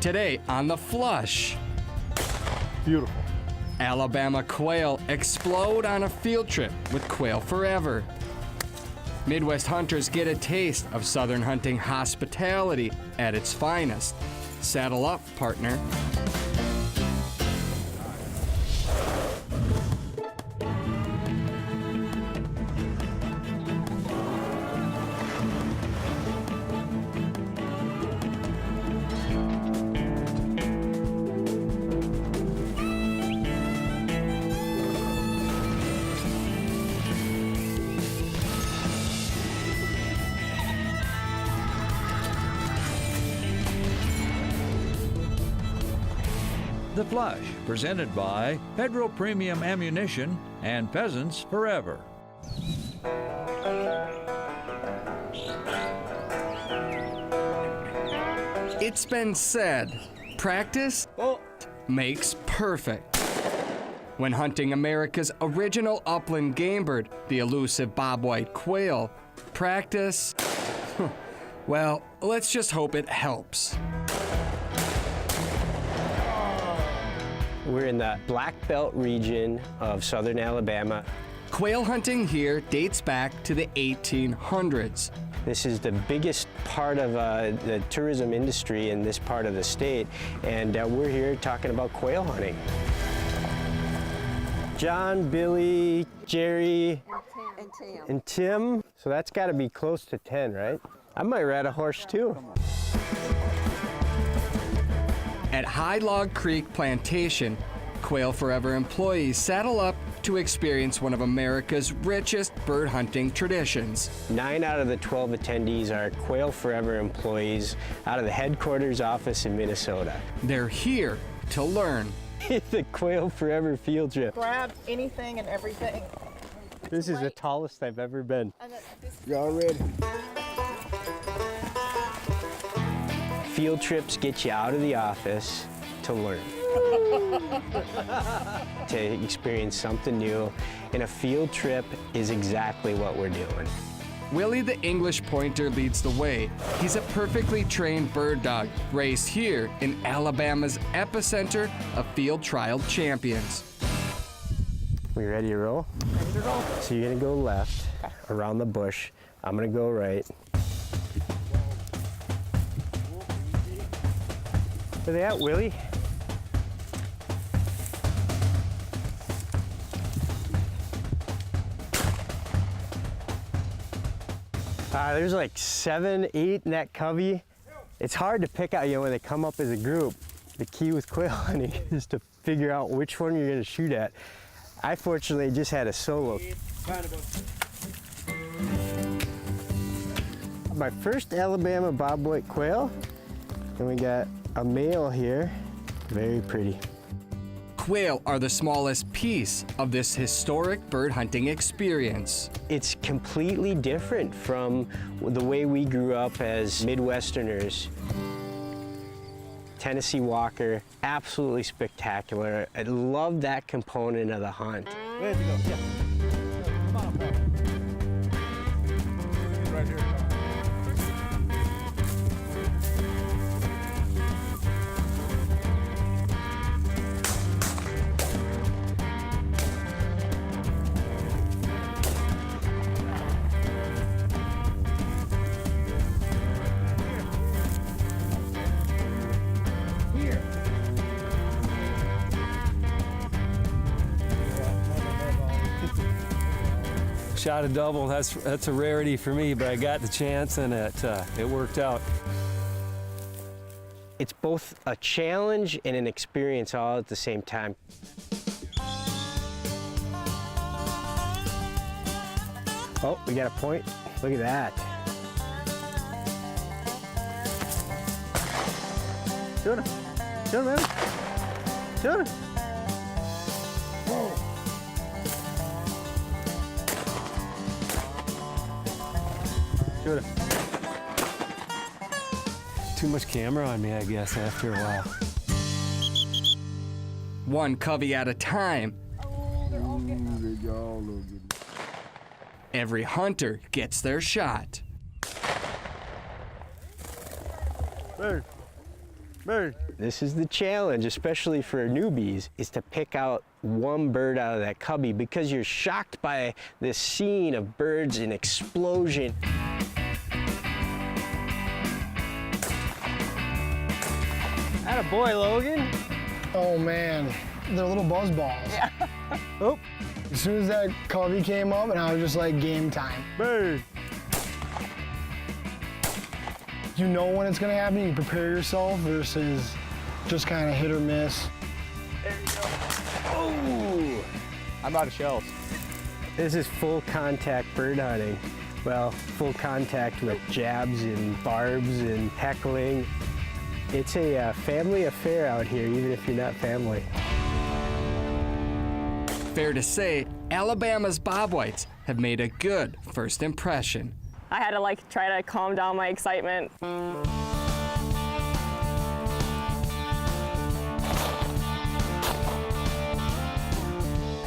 Today on The Flush. Beautiful. Alabama quail explode on a field trip with Quail Forever. Midwest hunters get a taste of Southern hunting hospitality at its finest. Saddle up, partner. The Flush, presented by Pedro Premium Ammunition and Pheasants Forever. It's been said, practice makes perfect. When hunting America's original upland game bird, the elusive bobwhite quail, practice, well, let's just hope it helps. We're in the Black Belt region of southern Alabama. Quail hunting here dates back to the 1800s. This is the biggest part of the tourism industry in this part of the state, and we're here talking about quail hunting. John, Billy, Jerry, and Tim. So that's got to be close to 10, right? I might ride a horse too. At High Log Creek Plantation, Quail Forever employees saddle up to experience one of America's richest bird hunting traditions. 9 out of the 12 attendees are Quail Forever employees out of the headquarters office in Minnesota. They're here to learn. It's a Quail Forever field trip. Grab anything and everything. This is the tallest I've ever been. Y'all ready? Field trips get you out of the office to learn. To experience something new, and a field trip is exactly what we're doing. Willie the English Pointer leads the way. He's a perfectly trained bird dog, raised here in Alabama's epicenter of field trial champions. We ready to roll? Ready to roll. So you're gonna go left, around the bush. I'm gonna go right. Where they at, Willie? There's like 7, 8 in that covey. It's hard to pick out, when they come up as a group. The key with quail hunting is to figure out which one you're gonna shoot at. I fortunately just had a solo. My first Alabama bobwhite quail, and we got a male here, very pretty. Quail are the smallest piece of this historic bird hunting experience. It's completely different from the way we grew up as Midwesterners. Tennessee Walker, absolutely spectacular. I love that component of the hunt. Ready to go, yeah. Come on, bro. Right here. Shot a double, that's a rarity for me, but I got the chance and it worked out. It's both a challenge and an experience all at the same time. Oh, we got a point. Look at that. Shoot him. Shoot him, man. Shoot him. Whoa. Shoot him. Too much camera on me, I guess, after a while. One covey at a time. Every hunter gets their shot. Bird. Bird. This is the challenge, especially for newbies, is to pick out one bird out of that cubby because you're shocked by this scene of birds in explosion. Atta boy, Logan. Oh man, they're little buzz balls. Yeah. Oh, as soon as that covey came up, and I was just like, game time. Bird. You know when it's gonna happen, you prepare yourself versus just kind of hit or miss. Oh! I'm out of shells. This is full contact bird hunting. Well, full contact with jabs and barbs and heckling. It's a family affair out here, even if you're not family. Fair to say, Alabama's bobwhites have made a good first impression. I had to try to calm down my excitement.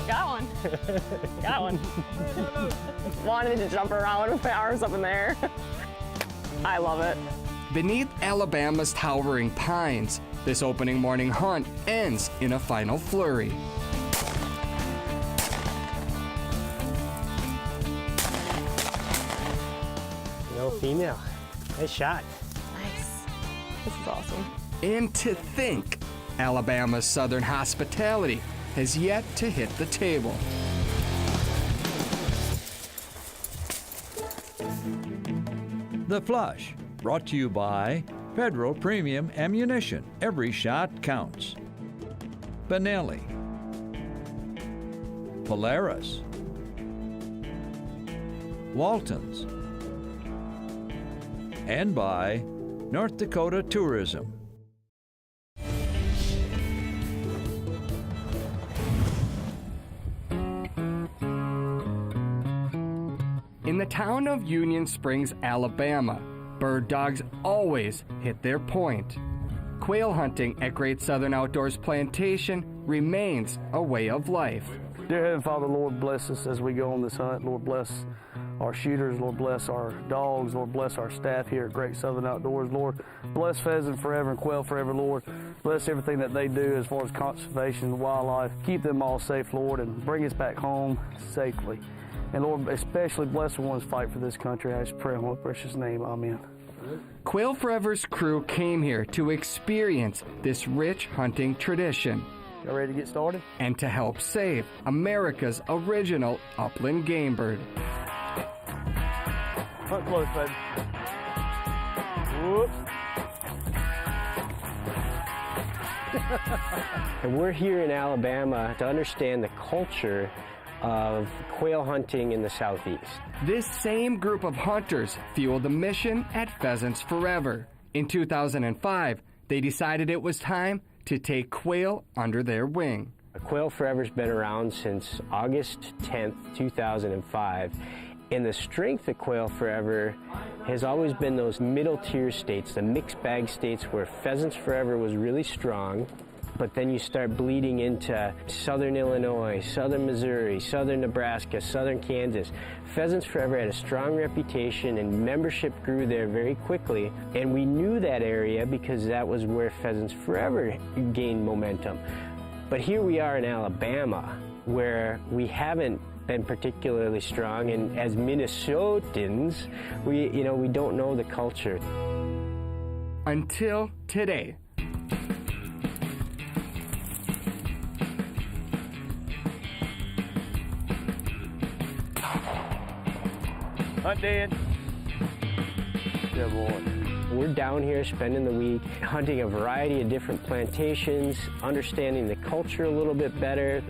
Got one. Got one. Wanted to jump around with my arms up in the air. I love it. Beneath Alabama's towering pines, this opening morning hunt ends in a final flurry. No female. Nice shot. Nice. This is awesome. And to think, Alabama's Southern hospitality has yet to hit the table. The Flush, brought to you by Federal Premium Ammunition. Every shot counts. Benelli. Polaris. Waltons. And by North Dakota Tourism. In the town of Union Springs, Alabama, bird dogs always hit their point. Quail hunting at Great Southern Outdoors Plantation remains a way of life. Dear Heavenly Father, Lord, bless us as we go on this hunt. Lord, bless our shooters. Lord, bless our dogs. Lord, bless our staff here at Great Southern Outdoors. Lord, bless pheasant forever and quail forever, Lord. Bless everything that they do as far as conservation, wildlife. Keep them all safe, Lord, and bring us back home safely. And Lord, especially bless the ones fight for this country. I just pray in Lord's precious name. Amen. Quail Forever's crew came here to experience this rich hunting tradition Y'all ready to get started? and to help save America's original upland game bird. Hunt close, baby. Whoops. And we're here in Alabama to understand the culture of quail hunting in the Southeast. This same group of hunters fueled the mission at Pheasants Forever. In 2005, they decided it was time to take quail under their wing. Quail Forever's been around since August 10th, 2005. And the strength of Quail Forever has always been those middle tier states, the mixed bag states where Pheasants Forever was really strong, but then you start bleeding into southern Illinois, southern Missouri, southern Nebraska, southern Kansas. Pheasants Forever had a strong reputation and membership grew there very quickly. And we knew that area because that was where Pheasants Forever gained momentum. But here we are in Alabama where we haven't been particularly strong, and as Minnesotans, we don't know the culture. Until today. Hunt dead. Good boy. We're down here spending the week hunting a variety of different plantations, understanding the culture a little bit better,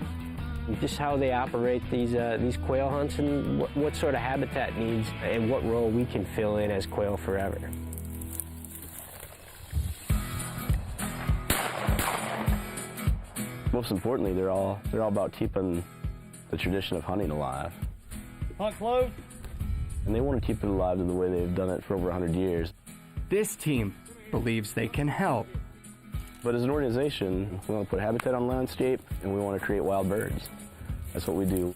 just how they operate these quail hunts and what sort of habitat needs and what role we can fill in as Quail Forever. Most importantly, they're all about keeping the tradition of hunting alive. Hunt close. And they want to keep it alive in the way they've done it for over 100 years. This team believes they can help. But as an organization, we want to put habitat on landscape and we want to create wild birds. That's what we do.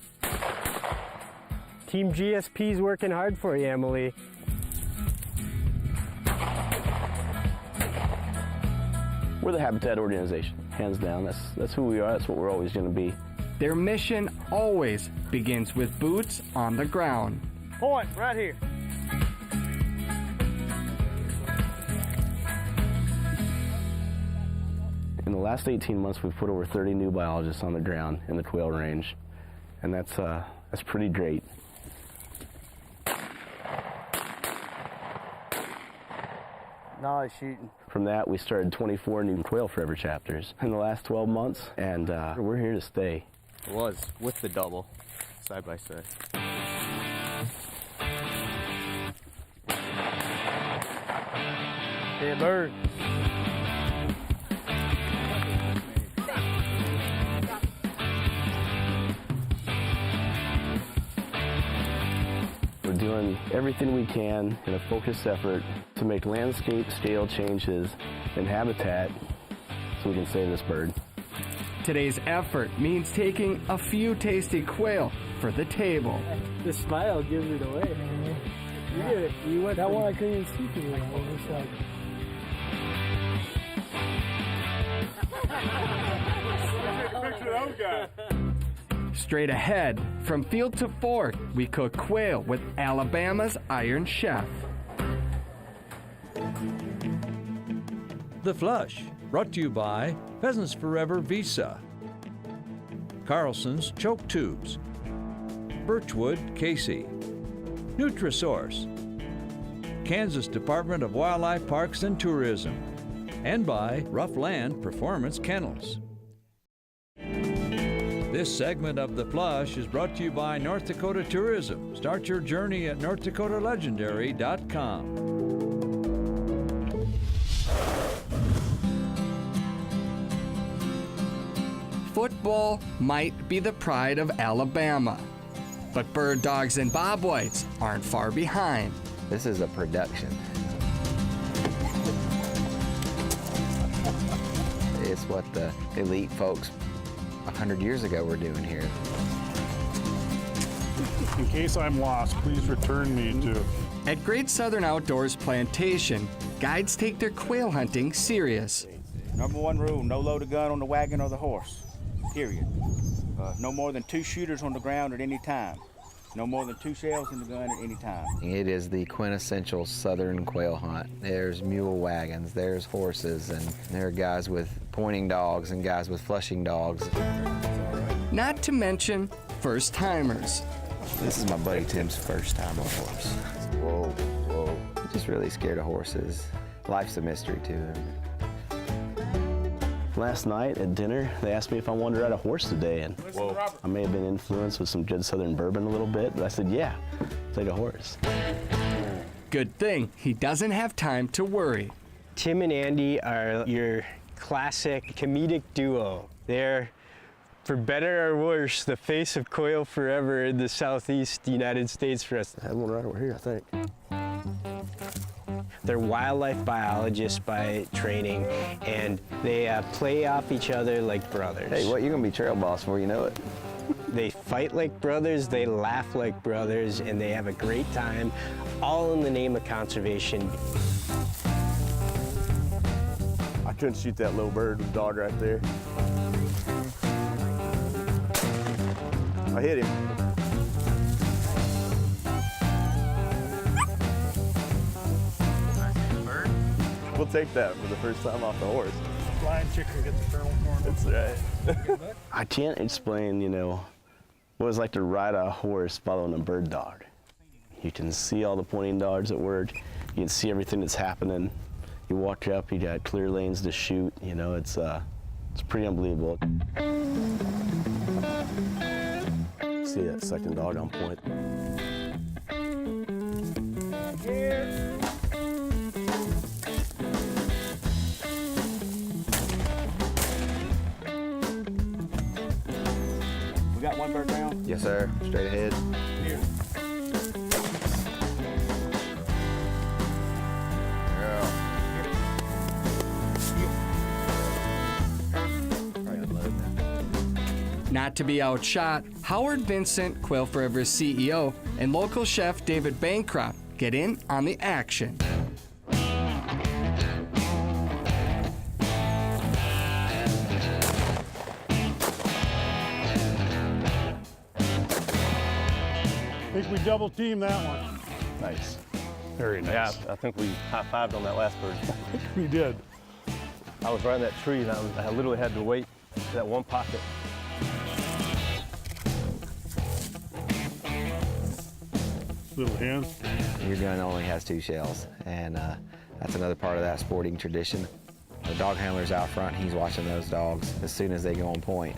Team GSP's working hard for you, Emily. We're the habitat organization, hands down. That's who we are. That's what we're always going to be. Their mission always begins with boots on the ground. Point right here. In the last 18 months, we've put over 30 new biologists on the ground in the quail range, and that's pretty great. Nice shooting. From that, we started 24 new Quail Forever chapters in the last 12 months, and we're here to stay. It was with the double, side by side. Dead bird. We're doing everything we can in a focused effort to make landscape scale changes in habitat so we can save this bird. Today's effort means taking a few tasty quail for the table. The smile gives it away. You did it. You went that one I couldn't even see through it. I was just like... Straight ahead, from field to fork, we cook quail with Alabama's Iron Chef. The Flush, brought to you by Pheasants Forever Visa, Carlson's Choke Tubes, Birchwood Casey, Nutrisource, Kansas Department of Wildlife Parks and Tourism, and by Rough Land Performance Kennels. This segment of The Flush is brought to you by North Dakota Tourism. Start your journey at NorthDakotaLegendary.com. Football might be the pride of Alabama, but bird dogs and bobwhites aren't far behind. This is a production. It's what the elite folks 100 years ago were doing here. In case I'm lost, please return me to... At Great Southern Outdoors Plantation, guides take their quail hunting serious. Number one rule, no load of gun on the wagon or the horse, period. No more than 2 shooters on the ground at any time. No more than 2 shells in the gun at any time. It is the quintessential Southern quail hunt. There's mule wagons, there's horses, and there are guys with pointing dogs and guys with flushing dogs. Not to mention first-timers. This is my buddy Tim's first time on a horse. Whoa, whoa. He's just really scared of horses. Life's a mystery to him. Last night at dinner, they asked me if I wanted to ride a horse today, and I may have been influenced with some good Southern bourbon a little bit, but I said, yeah, take a horse. Good thing he doesn't have time to worry. Tim and Andy are your classic comedic duo. They're, for better or worse, the face of quail forever in the southeast United States for us. I had one right over here, I think. They're wildlife biologists by training, and they play off each other like brothers. Hey, what, you're gonna be trail boss before you know it. They fight like brothers, they laugh like brothers, and they have a great time, all in the name of conservation. I couldn't shoot that little bird with the dog right there. I hit him. We'll take that for the first time off the horse. Flying chicken gets a kernel corn. That's right. I can't explain, you know, what it's like to ride a horse following a bird dog. You can see all the pointing dogs at work. You can see everything that's happening. You walk up, you got clear lanes to shoot. You know, it's pretty unbelievable. See that second dog on point. We got one bird down. Yes, sir. Straight ahead. Here. Not to be outshot, Howard Vincent, Quail Forever's CEO, and local chef David Bancroft get in on the action. think we double teamed that one. Nice. Very nice. Yeah, I think we high-fived on that last bird. We did. I was right in that tree, and I literally had to wait for that one pocket. Little hen. Your gun only has 2 shells, and that's another part of that sporting tradition. The dog handler's out front, he's watching those dogs. As soon as they go on point,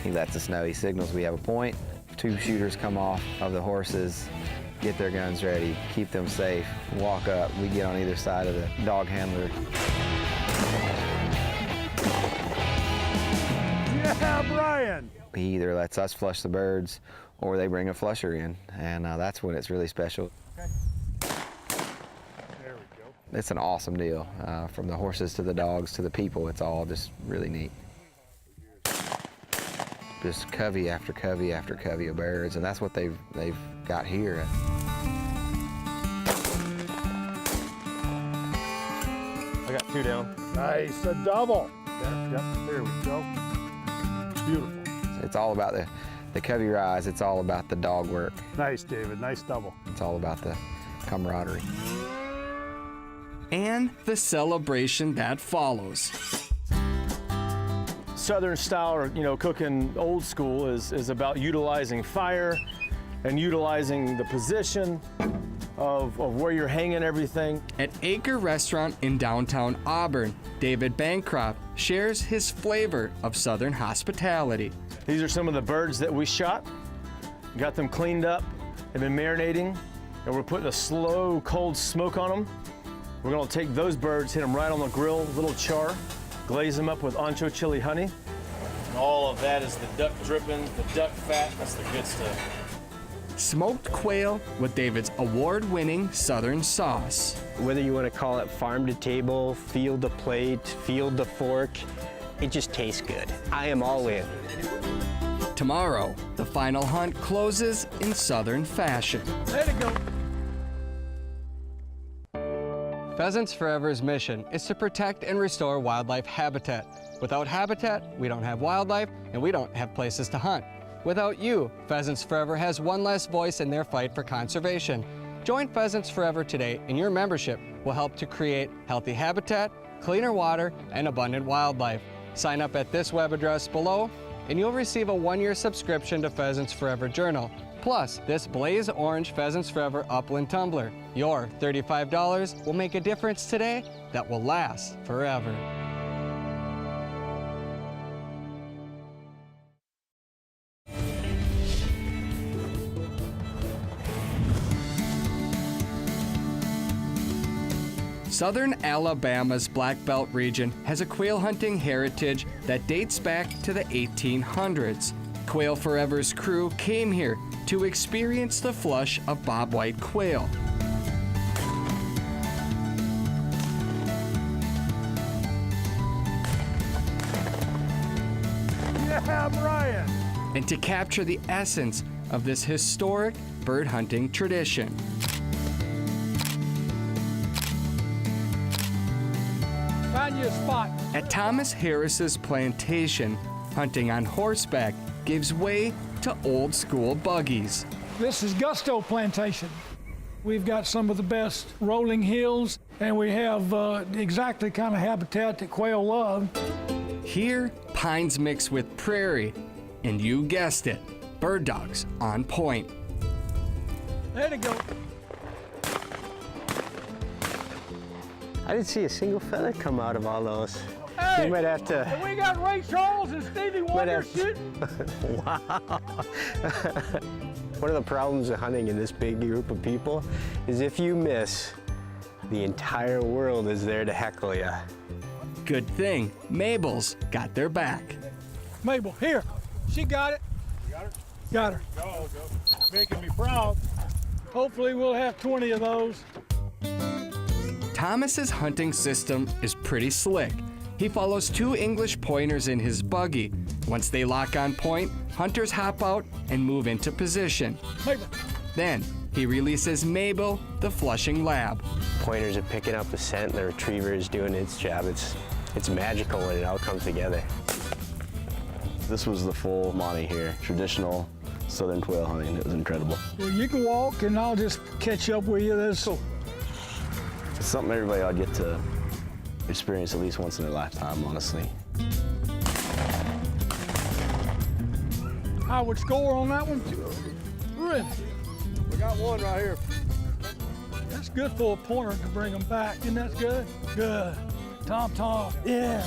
he lets us know. He signals we have a point. 2 shooters come off of the horses, get their guns ready, keep them safe, walk up. We get on either side of the dog handler. Yeah, Brian! He either lets us flush the birds or they bring a flusher in, and that's when it's really special. Okay. There we go. It's an awesome deal. From the horses to the dogs to the people, it's all just really neat. Just covey after covey after covey of birds, and that's what they've got here. I got 2 down. Nice, a double. Yep, there we go. Beautiful. It's all about the covey rise. It's all about the dog work. Nice, David, nice double. It's all about the camaraderie. And the celebration that follows. Southern style, or cooking old school is about utilizing fire and utilizing the position of where you're hanging everything. At Acre Restaurant in downtown Auburn, David Bancroft shares his flavor of Southern hospitality. These are some of the birds that we shot. Got them cleaned up, they've been marinating, and we're putting a slow, cold smoke on them. We're gonna take those birds, hit them right on the grill, little char, glaze them up with ancho chili honey. And all of that is the duck dripping, the duck fat, that's the good stuff. Smoked quail with David's award-winning Southern sauce. Whether you want to call it farm to table, field to plate, field to fork, it just tastes good. I am all in. Tomorrow, the final hunt closes in Southern fashion. Let it go. Pheasants Forever's mission is to protect and restore wildlife habitat. Without habitat, we don't have wildlife, and we don't have places to hunt. Without you, Pheasants Forever has one less voice in their fight for conservation. Join Pheasants Forever today, and your membership will help to create healthy habitat, cleaner water, and abundant wildlife. Sign up at this web address below, and you'll receive a 1-year subscription to Pheasants Forever Journal, plus this blaze orange Pheasants Forever Upland Tumbler. Your $35 will make a difference today that will last forever. Southern Alabama's Black Belt region has a quail hunting heritage that dates back to the 1800s. Quail Forever's crew came here to experience the flush of bobwhite quail. Yeah, Brian! And to capture the essence of this historic bird hunting tradition. Find you a spot. At Thomas Harris's plantation, hunting on horseback gives way to old school buggies. This is Gusto Plantation. We've got some of the best rolling hills, and we have exactly the kind of habitat that quail love. Here, pines mix with prairie, and you guessed it, bird dogs on point. There it go. I didn't see a single feather come out of all those. Hey, you might have to. And we got Ray Charles and Stevie Wonder shooting. Wow. One of the problems of hunting in this big group of people is if you miss, the entire world is there to heckle you. Good thing Mabel's got their back. Mabel, here. She got it. You got her? Got her. Go. Making me proud. Hopefully we'll have 20 of those. Thomas's hunting system is pretty slick. He follows 2 English pointers in his buggy. Once they lock on point, hunters hop out and move into position. Mabel. Then he releases Mabel, the flushing lab. Pointers are picking up the scent, the retriever is doing its job. It's magical when it all comes together. This was the full Monty here, traditional Southern Quail Hunting. It was incredible. Well, you can walk and I'll just catch up with you. That's cool. It's something everybody ought to get to experience at least once in their lifetime, honestly. I would score on that one. Really? We got one right here. That's good for a pointer to bring them back. Isn't that good? Good. Tom. Yeah.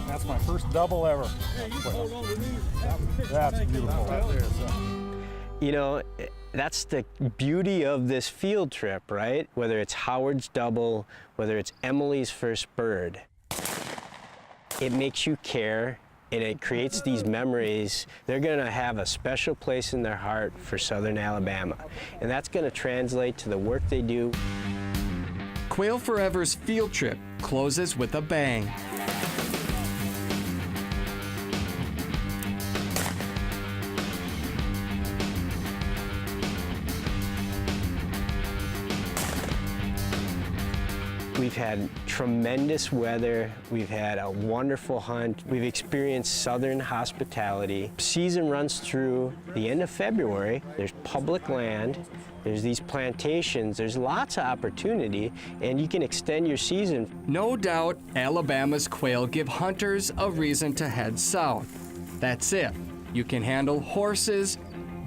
That's my first double ever. Yeah, you can hold on to these. That's beautiful right there. You know, that's the beauty of this field trip, right? Whether it's Howard's double, whether it's Emily's first bird, it makes you care and it creates these memories. They're gonna have a special place in their heart for Southern Alabama. And that's gonna translate to the work they do. Quail Forever's field trip closes with a bang. We've had tremendous weather. We've had a wonderful hunt. We've experienced Southern hospitality. Season runs through the end of February. There's public land. There's these plantations. There's lots of opportunity, and you can extend your season. No doubt, Alabama's quail give hunters a reason to head south. That's it. You can handle horses,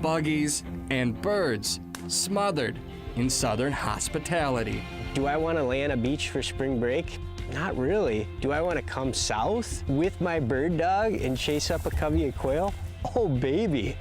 buggies, and birds smothered in Southern hospitality. Do I want to lay on a beach for spring break? Not really. Do I want to come south with my bird dog and chase up a covey of quail? Oh, baby.